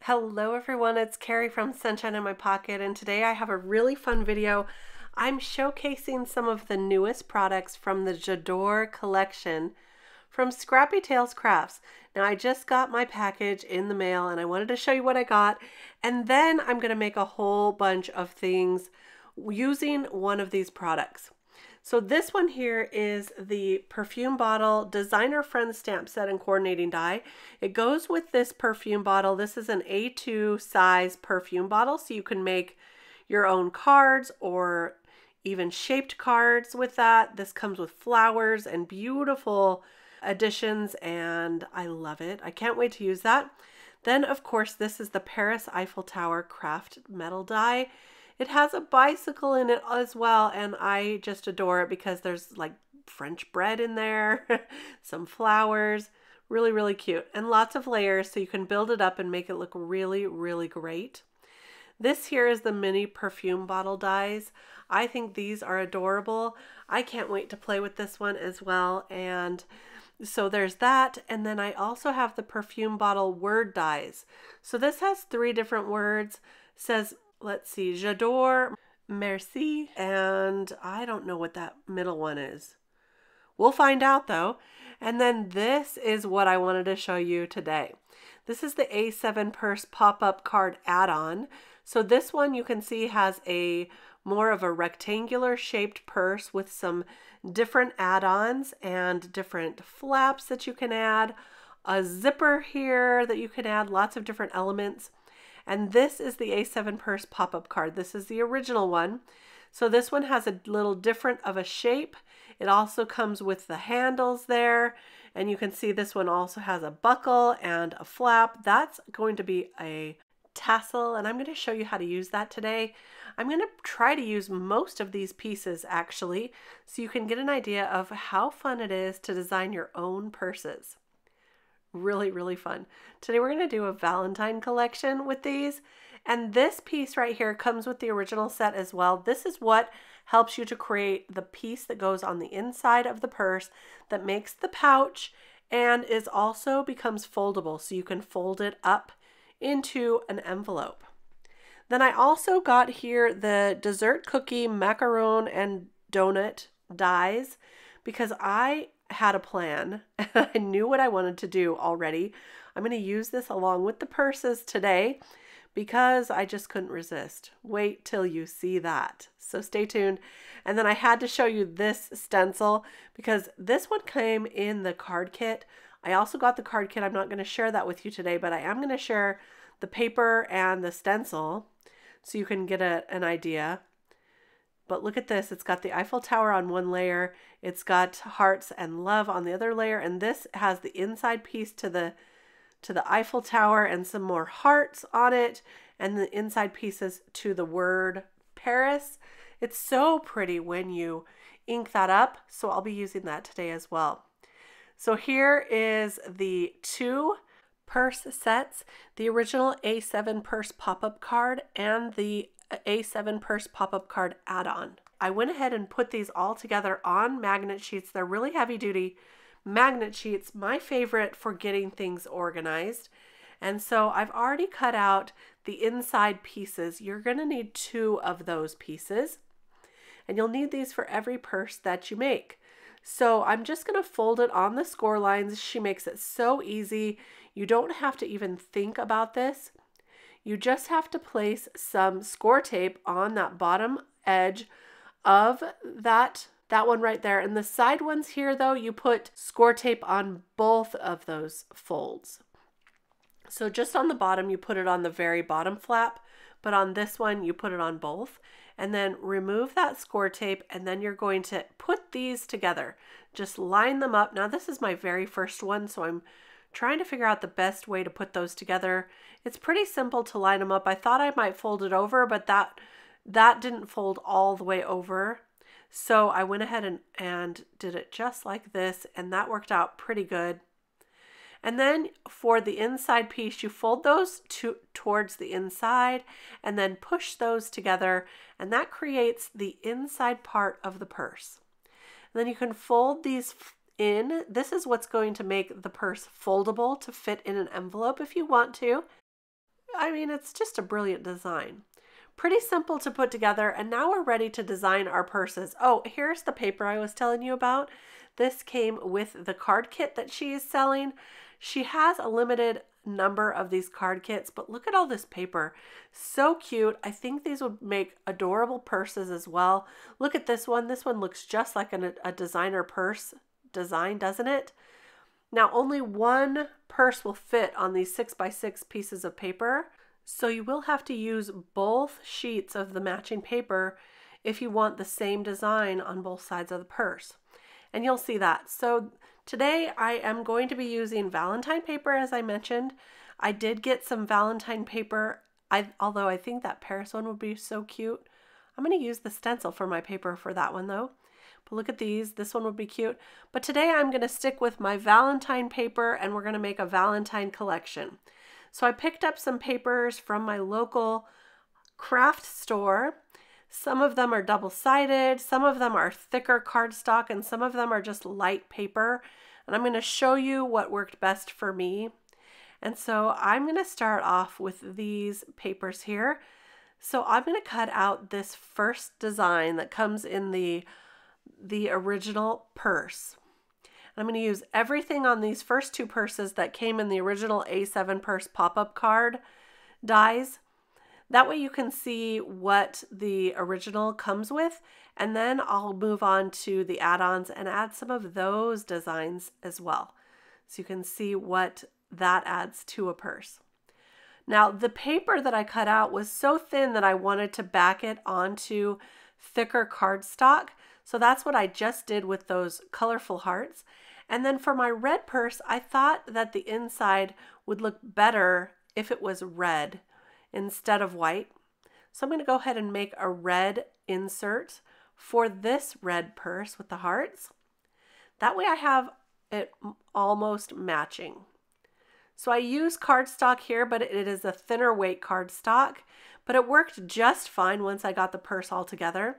Hello everyone, it's Kari from Sunshine in My Pocket, and today I have a really fun video. I'm showcasing some of the newest products from the Galore collection from Scrappy Tails Crafts. Now I just got my package in the mail and I wanted to show you what I got, and then I'm going to make a whole bunch of things using one of these products. So this one here is the perfume bottle designer friend stamp set and coordinating die. It goes with this perfume bottle. This is an A2 size perfume bottle, so you can make your own cards or even shaped cards with that. This comes with flowers and beautiful additions, and I love it. I can't wait to use that. Then of course this is the Paris Eiffel Tower craft metal die. It has a bicycle in it as well, and I just adore it because there's like French bread in there, some flowers, really, really cute, and lots of layers so you can build it up and make it look really, really great. This here is the mini perfume bottle dies. I think these are adorable. I can't wait to play with this one as well, and so there's that. And then I also have the perfume bottle word dies. So this has 3 different words. It says, let's see, j'adore, merci, and I don't know what that middle one is. We'll find out though. And then this is what I wanted to show you today. This is the A7 purse pop-up card add-on. So this one you can see has a more of a rectangular shaped purse with some different add-ons and different flaps that you can add, a zipper here that you can add, lots of different elements. And this is the A7 purse pop-up card. This is the original one. So this one has a little different of a shape. It also comes with the handles there. And you can see this one also has a buckle and a flap. That's going to be a tassel, and I'm going to show you how to use that today. I'm going to try to use most of these pieces actually, so you can get an idea of how fun it is to design your own purses. Really, really fun. Today we're going to do a Valentine collection with these, and this piece right here comes with the original set as well. This is what helps you to create the piece that goes on the inside of the purse that makes the pouch and is also becomes foldable, so you can fold it up into an envelope. Then I also got here the dessert cookie, macaroon, and donut dies because I had a plan and I knew what I wanted to do already. I'm going to use this along with the purses today because I just couldn't resist. Wait till you see that. So stay tuned. And then I had to show you this stencil because this one came in the card kit. I also got the card kit. I'm not going to share that with you today, but I am going to share the paper and the stencil so you can get an idea. But look at this. It's got the Eiffel Tower on one layer. It's got hearts and love on the other layer. And this has the inside piece to the Eiffel Tower and some more hearts on it. And the inside pieces to the word Paris. It's so pretty when you ink that up. So I'll be using that today as well. So here is the 2 purse sets, the original A7 purse pop-up card and the A7 purse pop-up card add-on. I went ahead and put these all together on magnet sheets. They're really heavy duty magnet sheets, my favorite for getting things organized. And so I've already cut out the inside pieces. You're going to need 2 of those pieces, and you'll need these for every purse that you make. So I'm just going to fold it on the score lines. She makes it so easy. You don't have to even think about this. You just have to place some score tape on that bottom edge of that one right there. And the side ones here though, you put score tape on both of those folds. So just on the bottom, you put it on the very bottom flap, but on this one, you put it on both. And then remove that score tape, and then you're going to put these together. Just line them up. Now this is my very first one, so I'm trying to figure out the best way to put those together. It's pretty simple to line them up. I thought I might fold it over, but that didn't fold all the way over. So I went ahead and did it just like this, and that worked out pretty good. And then for the inside piece, you fold those towards the inside and then push those together, and that creates the inside part of the purse. And then you can fold these in. This is what's going to make the purse foldable to fit in an envelope if you want to. I mean, it's just a brilliant design. Pretty simple to put together, and now we're ready to design our purses. Oh, here's the paper I was telling you about. This came with the card kit that she is selling. She has a limited number of these card kits, but look at all this paper. So cute. I think these would make adorable purses as well. Look at this one. This one looks just like a designer purse design, doesn't it? Now, only one purse will fit on these 6x6 pieces of paper, so you will have to use both sheets of the matching paper if you want the same design on both sides of the purse. And you'll see that. So today I am going to be using Valentine paper, as I mentioned. I did get some Valentine paper, although I think that Paris one would be so cute. I'm going to use the stencil for my paper for that one though. But look at these. This one would be cute. But today I'm going to stick with my Valentine paper, and we're going to make a Valentine collection. So I picked up some papers from my local craft store. Some of them are double-sided, some of them are thicker cardstock, and some of them are just light paper. And I'm going to show you what worked best for me. And so I'm going to start off with these papers here. So I'm going to cut out this first design that comes in the original purse. And I'm going to use everything on these first two purses that came in the original A7 purse pop-up card dies. That way you can see what the original comes with, and then I'll move on to the add-ons and add some of those designs as well. So you can see what that adds to a purse. Now, the paper that I cut out was so thin that I wanted to back it onto thicker cardstock. So that's what I just did with those colorful hearts. And then for my red purse, I thought that the inside would look better if it was red instead of white. So I'm going to go ahead and make a red insert for this red purse with the hearts. That way I have it almost matching. So I use cardstock here, but it is a thinner weight cardstock, but it worked just fine once I got the purse all together.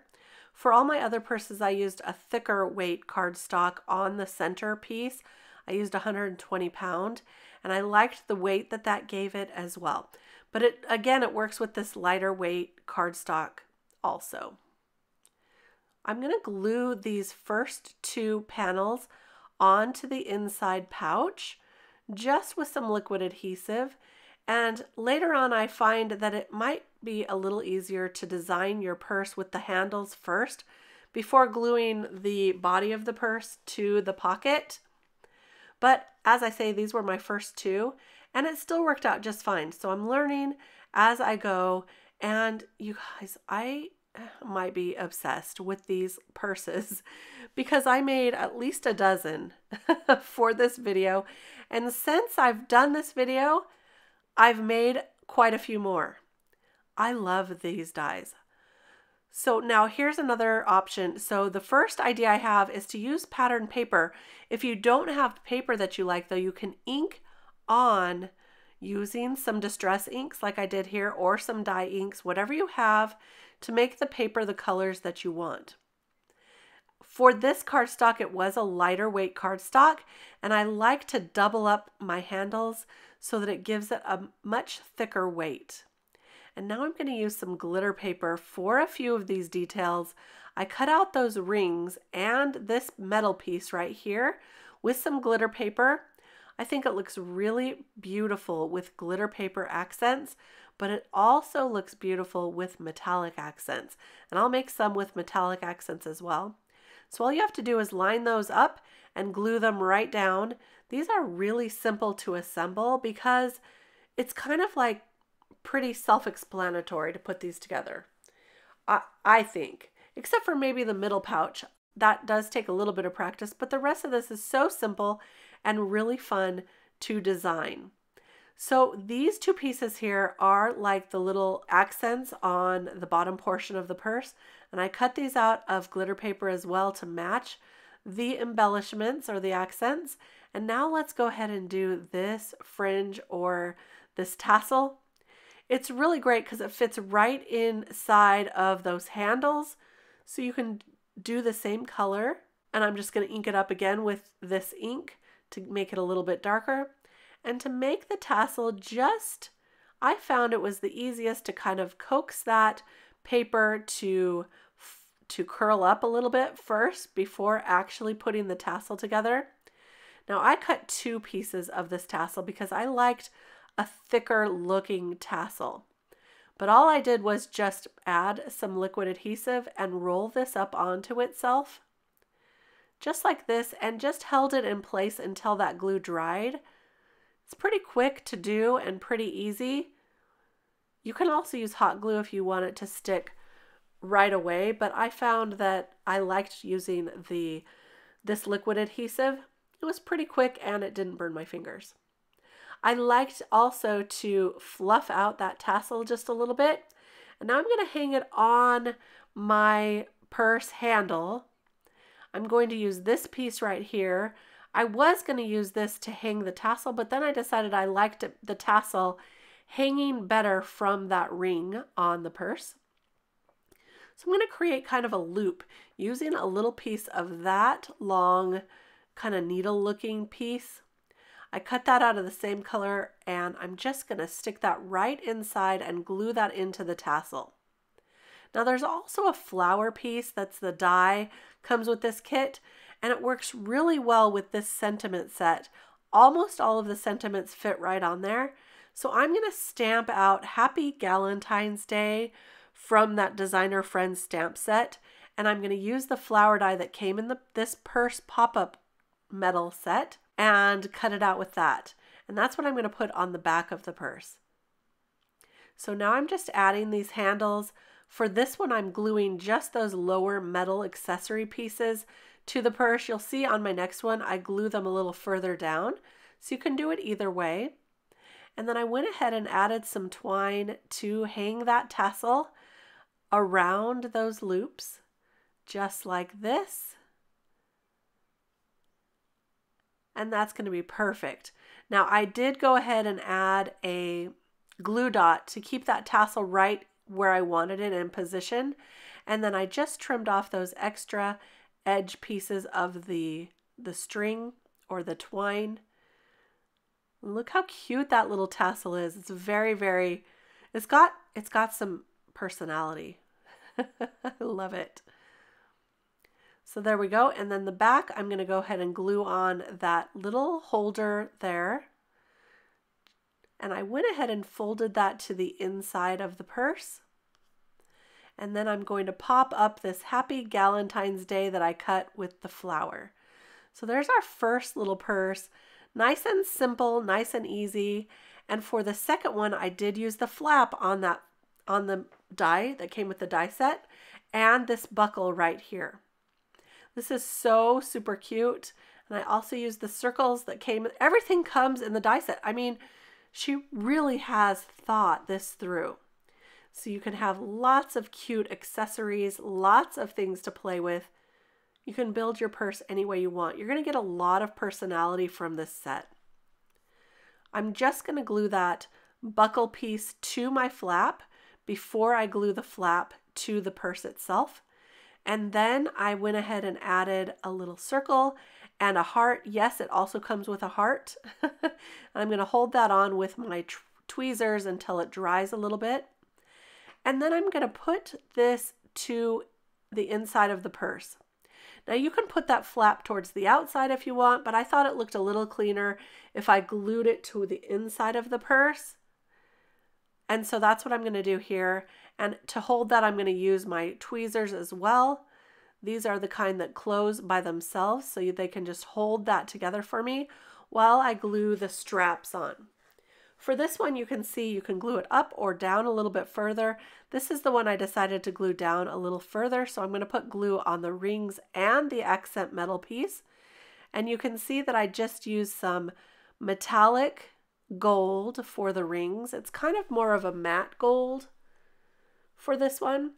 For all my other purses, I used a thicker weight cardstock on the center piece. I used 120 pound, and I liked the weight that that gave it as well. But it works with this lighter weight cardstock also. I'm going to glue these first two panels onto the inside pouch just with some liquid adhesive. And later on, I find that it might be a little easier to design your purse with the handles first before gluing the body of the purse to the pocket. But as I say, these were my first two, and it still worked out just fine. So I'm learning as I go, and you guys, I might be obsessed with these purses because I made at least a dozen for this video. And since I've done this video, I've made quite a few more. I love these dies. So now here's another option. So the first idea I have is to use pattern paper. If you don't have paper that you like though, you can ink on using some distress inks like I did here, or some dye inks, whatever you have, to make the paper the colors that you want. For this cardstock, it was a lighter weight cardstock, and I like to double up my handles so that it gives it a much thicker weight. And now I'm going to use some glitter paper for a few of these details. I cut out those rings and this metal piece right here with some glitter paper. I think it looks really beautiful with glitter paper accents, but it also looks beautiful with metallic accents. And I'll make some with metallic accents as well. So all you have to do is line those up and glue them right down. These are really simple to assemble because it's kind of like pretty self-explanatory to put these together, I think, except for maybe the middle pouch. That does take a little bit of practice, but the rest of this is so simple and really fun to design. So these two pieces here are like the little accents on the bottom portion of the purse, and I cut these out of glitter paper as well to match the embellishments or the accents. And now let's go ahead and do this fringe or this tassel. It's really great because it fits right inside of those handles, so you can do the same color. And I'm just going to ink it up again with this ink to make it a little bit darker. And to make the tassel just I found it was the easiest to kind of coax that paper to curl up a little bit first before actually putting the tassel together. Now I cut 2 pieces of this tassel because I liked a thicker looking tassel. But all I did was just add some liquid adhesive and roll this up onto itself, just like this, and just held it in place until that glue dried. It's pretty quick to do and pretty easy. You can also use hot glue if you want it to stick right away, but I found that I liked using this liquid adhesive. It was pretty quick and it didn't burn my fingers. I liked also to fluff out that tassel just a little bit. And now I'm going to hang it on my purse handle. I'm going to use this piece right here. I was going to use this to hang the tassel, but then I decided I liked the tassel hanging better from that ring on the purse. So I'm going to create kind of a loop using a little piece of that long kind of needle looking piece. I cut that out of the same color and I'm just going to stick that right inside and glue that into the tassel. Now there's also a flower piece that's the die, comes with this kit, and it works really well with this sentiment set. Almost all of the sentiments fit right on there. So I'm going to stamp out Happy Valentine's Day from that Designer Friends stamp set, and I'm going to use the flower die that came in this purse pop-up metal set and cut it out with that. And that's what I'm going to put on the back of the purse. So now I'm just adding these handles. For this one, I'm gluing just those lower metal accessory pieces to the purse. You'll see on my next one, I glue them a little further down. So you can do it either way. And then I went ahead and added some twine to hang that tassel around those loops, just like this. And that's going to be perfect. Now I did go ahead and add a glue dot to keep that tassel right where I wanted it in position. And then I just trimmed off those extra edge pieces of the string or the twine. Look how cute that little tassel is. It's very, it's got some personality. I love it. So there we go. And then the back, I'm going to go ahead and glue on that little holder there. And I went ahead and folded that to the inside of the purse. And then I'm going to pop up this Happy Valentine's Day that I cut with the flower. So there's our first little purse. Nice and simple, nice and easy. And for the second one, I did use the flap on the die that came with the die set and this buckle right here. This is so super cute. And I also used the circles that came, everything comes in the die set. I mean, she really has thought this through. So you can have lots of cute accessories, lots of things to play with. You can build your purse any way you want. You're going to get a lot of personality from this set. I'm just going to glue that buckle piece to my flap before I glue the flap to the purse itself. And then I went ahead and added a little circle and a heart. Yes, it also comes with a heart. I'm going to hold that on with my tweezers until it dries a little bit. And then I'm going to put this to the inside of the purse. Now you can put that flap towards the outside if you want, but I thought it looked a little cleaner if I glued it to the inside of the purse. And so that's what I'm going to do here. And to hold that, I'm going to use my tweezers as well. These are the kind that close by themselves, so they can just hold that together for me while I glue the straps on. For this one, you can see you can glue it up or down a little bit further. This is the one I decided to glue down a little further, so I'm going to put glue on the rings and the accent metal piece. And you can see that I just used some metallic gold for the rings. It's kind of more of a matte gold for this one.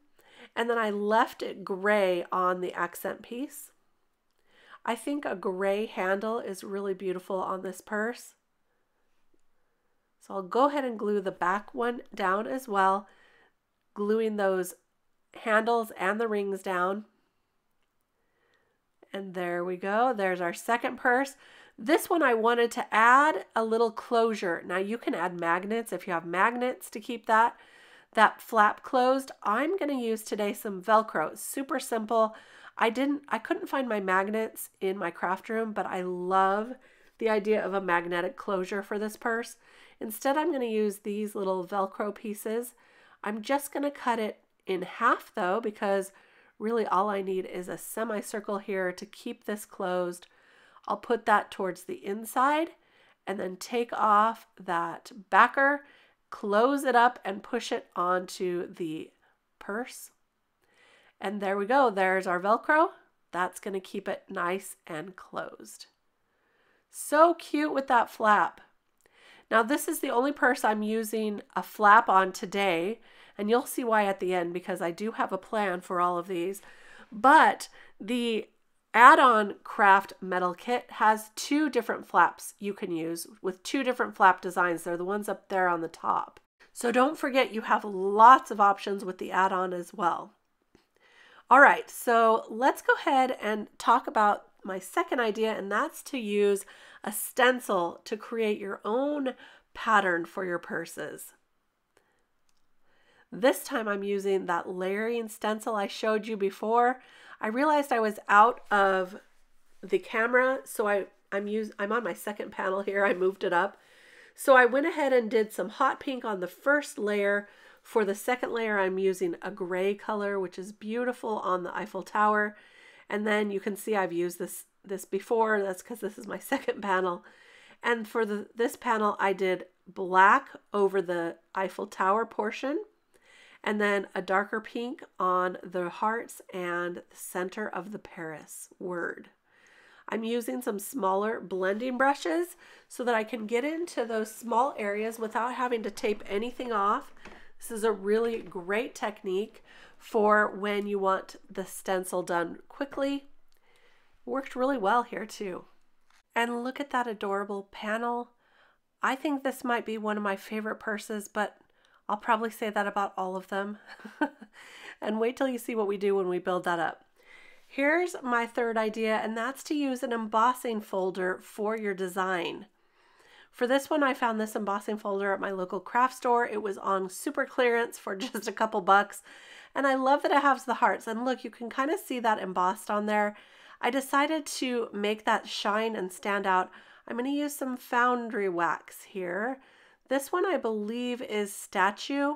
And then I left it gray on the accent piece. I think a gray handle is really beautiful on this purse. So I'll go ahead and glue the back one down as well, gluing those handles and the rings down. And there we go. There's our second purse. This one I wanted to add a little closure. Now you can add magnets if you have magnets to keep that flap closed. I'm going to use today some Velcro. It's super simple. I couldn't find my magnets in my craft room, but I love the idea of a magnetic closure for this purse. Instead, I'm going to use these little Velcro pieces. I'm just going to cut it in half though, because really all I need is a semicircle here to keep this closed. I'll put that towards the inside and then take off that backer, close it up and push it onto the purse. And there we go. There's our Velcro. That's going to keep it nice and closed. So cute with that flap. Now this is the only purse I'm using a flap on today, and you'll see why at the end, because I do have a plan for all of these. But the add-on craft metal kit has 2 different flaps you can use with 2 different flap designs. They're the ones up there on the top. So don't forget you have lots of options with the add-on as well. All right, so let's go ahead and talk about my second idea, and that's to use a stencil to create your own pattern for your purses. This time I'm using that layering stencil I showed you before. I realized I was out of the camera, so I'm on my second panel here. I moved it up. So I went ahead and did some hot pink on the first layer. For the second layer, I'm using a gray color, which is beautiful on the Eiffel Tower. And then you can see I've used this before. That's because this is my second panel. And for this panel, I did black over the Eiffel Tower portion, and then a darker pink on the hearts and the center of the Paris word. I'm using some smaller blending brushes so that I can get into those small areas without having to tape anything off. This is a really great technique for when you want the stencil done quickly. Worked really well here too. And look at that adorable panel. I think this might be one of my favorite purses, but I'll probably say that about all of them. And wait till you see what we do when we build that up. Here's my third idea, and that's to use an embossing folder for your design. For this one, I found this embossing folder at my local craft store. It was on super clearance for just a couple bucks. And I love that it has the hearts. And look, you can kind of see that embossed on there. I decided to make that shine and stand out. I'm going to use some foundry wax here. This one I believe is Statue.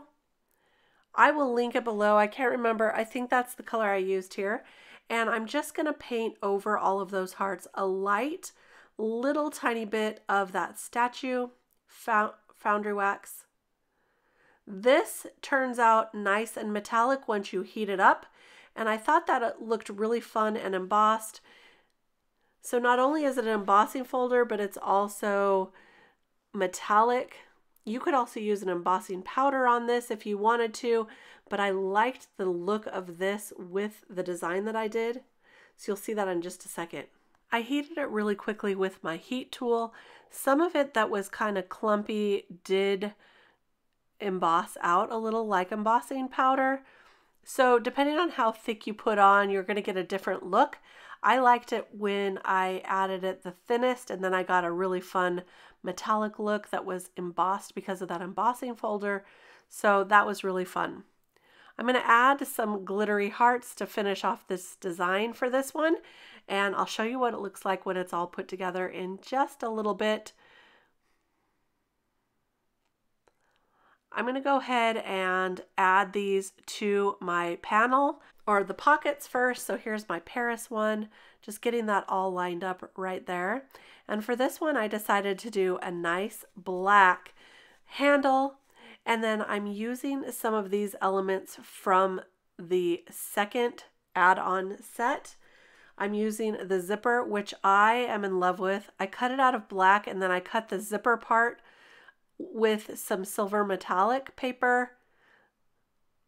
I will link it below. I can't remember. I think that's the color I used here. And I'm just going to paint over all of those hearts a light little tiny bit of that Statue foundry wax. This turns out nice and metallic once you heat it up, and I thought that it looked really fun and embossed. So not only is it an embossing folder, but it's also metallic. You could also use an embossing powder on this if you wanted to, but I liked the look of this with the design that I did. So you'll see that in just a second. I heated it really quickly with my heat tool. Some of it that was kind of clumpy did emboss out a little like embossing powder. So depending on how thick you put on, you're going to get a different look. I liked it when I added it the thinnest, and then I got a really fun metallic look that was embossed because of that embossing folder. So that was really fun. I'm going to add some glittery hearts to finish off this design for this one, and I'll show you what it looks like when it's all put together in just a little bit. I'm going to go ahead and add these to my panel, or the pockets first. So here's my Paris one, just getting that all lined up right there. And for this one, I decided to do a nice black handle. And then I'm using some of these elements from the second add-on set. I'm using the zipper, which I am in love with. I cut it out of black, and then I cut the zipper part with some silver metallic paper.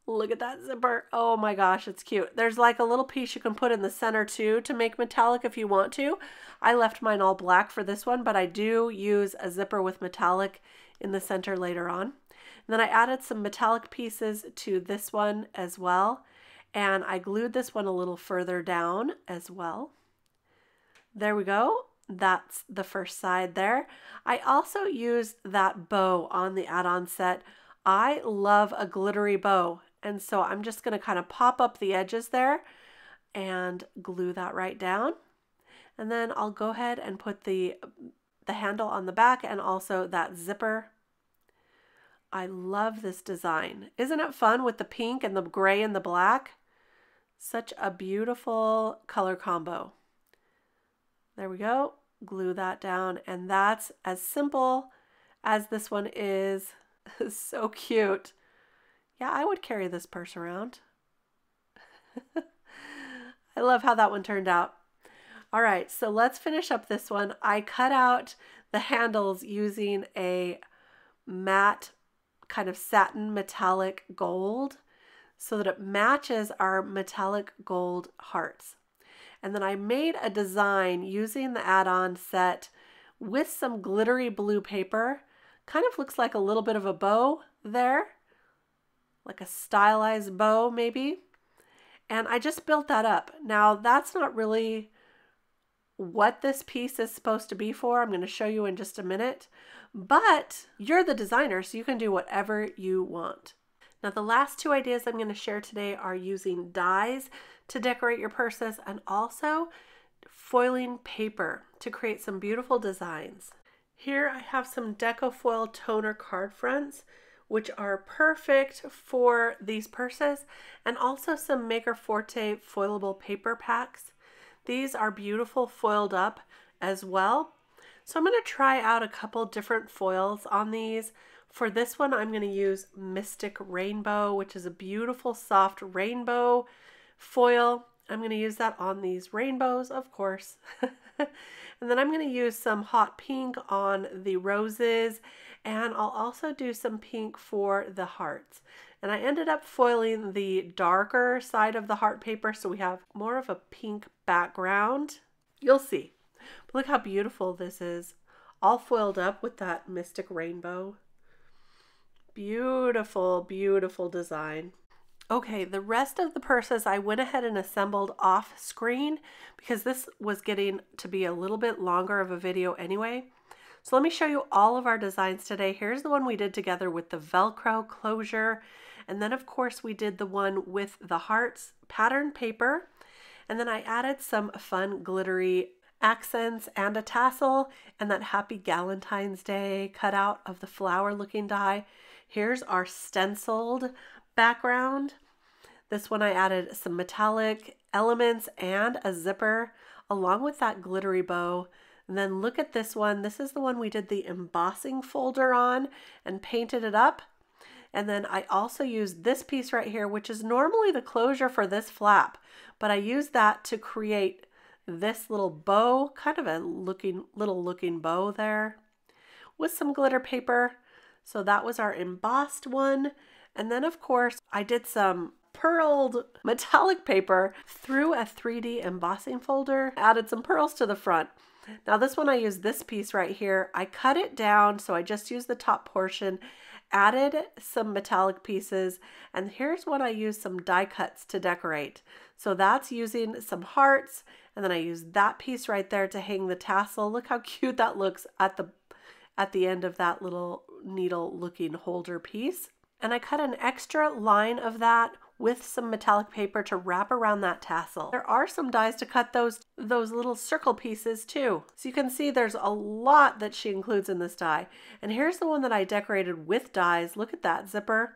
Look at that zipper. Oh my gosh, it's cute. There's like a little piece you can put in the center too to make metallic if you want to. I left mine all black for this one, but I do use a zipper with metallic in the center later on. And then I added some metallic pieces to this one as well. And I glued this one a little further down as well. There we go. that's the first side there. I also used that bow on the add-on set. I love a glittery bow, and so I'm just going to kind of pop up the edges there and glue that right down. And then I'll go ahead and put the handle on the back and also that zipper. I love this design. Isn't it fun with the pink and the gray and the black? Such a beautiful color combo. There we go. Glue that down, and that's as simple as this one is. So cute. Yeah, I would carry this purse around. I love how that one turned out. All right, so let's finish up this one. I cut out the handles using a matte kind of satin metallic gold so that it matches our metallic gold hearts. And then I made a design using the add-on set with some glittery blue paper. Kind of looks like a little bit of a bow there, like a stylized bow maybe. And I just built that up. Now that's not really what this piece is supposed to be for. I'm going to show you in just a minute, but you're the designer, so you can do whatever you want. Now the last two ideas I'm going to share today are using dies to decorate your purses and also foiling paper to create some beautiful designs. Here I have some Deco foil toner card fronts, which are perfect for these purses, and also some Maker FORTE foilable paper packs. These are beautiful foiled up as well. So I'm going to try out a couple different foils on these. For this one, I'm going to use Mystic Rainbow, which is a beautiful soft rainbow foil. I'm going to use that on these rainbows, of course. And then I'm going to use some hot pink on the roses, and I'll also do some pink for the hearts. And I ended up foiling the darker side of the heart paper, so we have more of a pink background. You'll see. But look how beautiful this is. All foiled up with that Mystic Rainbow. Beautiful, beautiful design. Okay, the rest of the purses I went ahead and assembled off screen because this was getting to be a little bit longer of a video anyway. So let me show you all of our designs today. Here's the one we did together with the Velcro closure. And then of course we did the one with the hearts pattern paper. And then I added some fun glittery accents and a tassel and that happy Valentine's Day cutout of the flower looking die. Here's our stenciled background. This one I added some metallic elements and a zipper along with that glittery bow. And then look at this one. This is the one we did the embossing folder on and painted it up. And then I also used this piece right here, which is normally the closure for this flap, but I used that to create this little bow, kind of a little looking bow there with some glitter paper. So that was our embossed one. And then of course I did some pearled metallic paper through a 3D embossing folder, added some pearls to the front. Now this one I used this piece right here. I cut it down, so I just used the top portion, added some metallic pieces, and here's what I used some die cuts to decorate. So that's using some hearts, and then I used that piece right there to hang the tassel. Look how cute that looks at the end of that little needle looking holder piece. And I cut an extra line of that with some metallic paper to wrap around that tassel. There are some dies to cut those little circle pieces too. So you can see there's a lot that she includes in this die. And here's the one that I decorated with dies. Look at that zipper.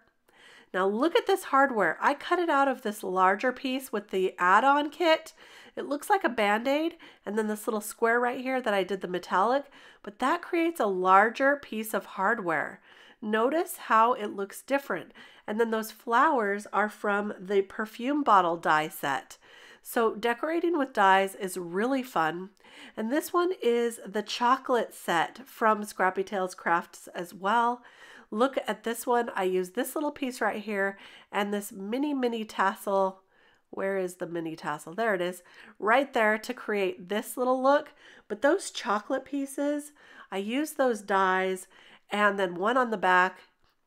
Now look at this hardware. I cut it out of this larger piece with the add-on kit. It looks like a band-aid, and then this little square right here that I did the metallic, but that creates a larger piece of hardware. Notice how it looks different. And then those flowers are from the perfume bottle die set. So decorating with dies is really fun. And this one is the chocolate set from Scrappy Tails Crafts as well. Look at this one. I used this little piece right here and this mini tassel. Where is the mini tassel? There it is, right there to create this little look. But those chocolate pieces, I used those dies, and then one on the back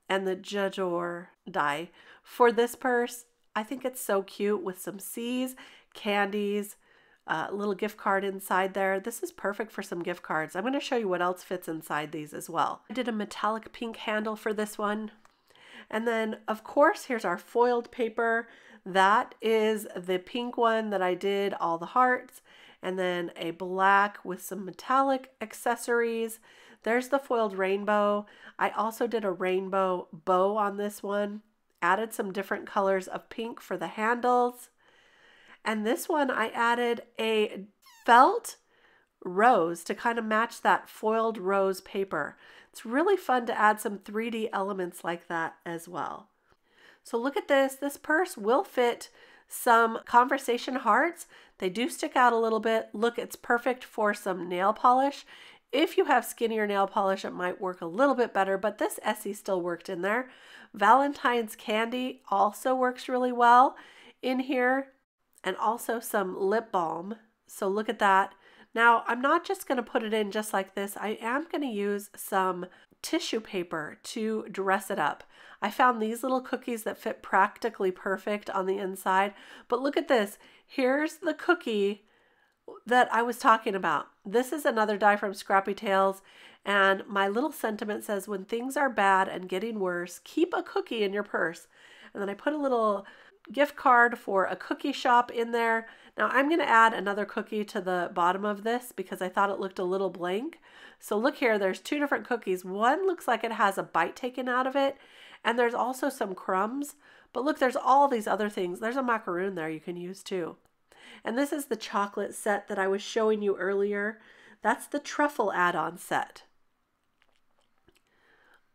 and the Galore die for this purse. I think it's so cute with some C's, candies. little gift card inside there. This is perfect for some gift cards. I'm going to show you what else fits inside these as well. I did a metallic pink handle for this one. And then, of course, here's our foiled paper. That is the pink one that I did all the hearts. And then a black with some metallic accessories. There's the foiled rainbow. I also did a rainbow bow on this one. Added some different colors of pink for the handles. And this one I added a felt rose to kind of match that foiled rose paper. It's really fun to add some 3D elements like that as well. So look at this. This purse will fit some conversation hearts. They do stick out a little bit. Look, it's perfect for some nail polish. If you have skinnier nail polish, it might work a little bit better, but this Essie still worked in there. Valentine's candy also works really well in here, and also some lip balm. So look at that. Now, I'm not just going to put it in just like this. I am going to use some tissue paper to dress it up. I found these little cookies that fit practically perfect on the inside. But look at this. Here's the cookie that I was talking about. This is another die from Scrappy Tails. And my little sentiment says, when things are bad and getting worse, keep a cookie in your purse. And then I put a little gift card for a cookie shop in there. Now I'm going to add another cookie to the bottom of this because I thought it looked a little blank. So look here, there's two different cookies. One looks like it has a bite taken out of it, and there's also some crumbs. But look, there's all these other things. There's a macaroon there you can use too. And this is the chocolate set that I was showing you earlier. That's the Truffle add-on set.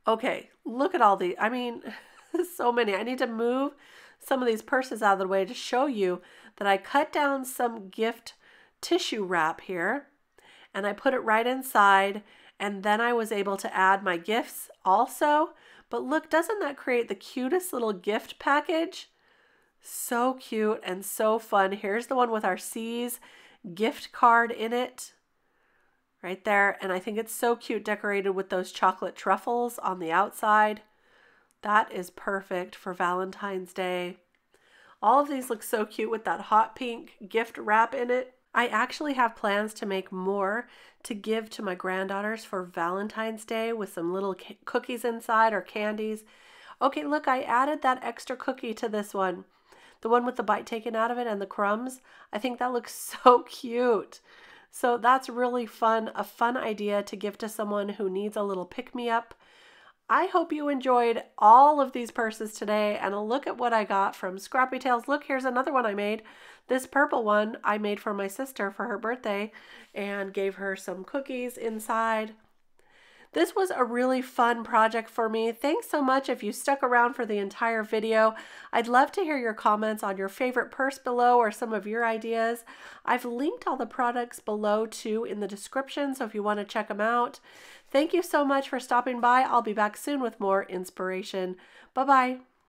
Okay, look at all these. I mean, so many. I need to move some of these purses out of the way to show you that I cut down some gift tissue wrap here and I put it right inside, and then I was able to add my gifts also. But look, doesn't that create the cutest little gift package? So cute and so fun. Here's the one with our C's gift card in it right there, and I think it's so cute decorated with those chocolate truffles on the outside. That is perfect for Valentine's Day. All of these look so cute with that hot pink gift wrap in it. I actually have plans to make more to give to my granddaughters for Valentine's Day with some little cookies inside or candies. Okay, look, I added that extra cookie to this one. The one with the bite taken out of it and the crumbs. I think that looks so cute. So that's really fun, a fun idea to give to someone who needs a little pick-me-up. I hope you enjoyed all of these purses today, and a look at what I got from Scrappy Tails. Look, here's another one I made. This purple one I made for my sister for her birthday and gave her some cookies inside. This was a really fun project for me. Thanks so much if you stuck around for the entire video. I'd love to hear your comments on your favorite purse below or some of your ideas. I've linked all the products below too in the description, so if you want to check them out. Thank you so much for stopping by. I'll be back soon with more inspiration. Bye-bye.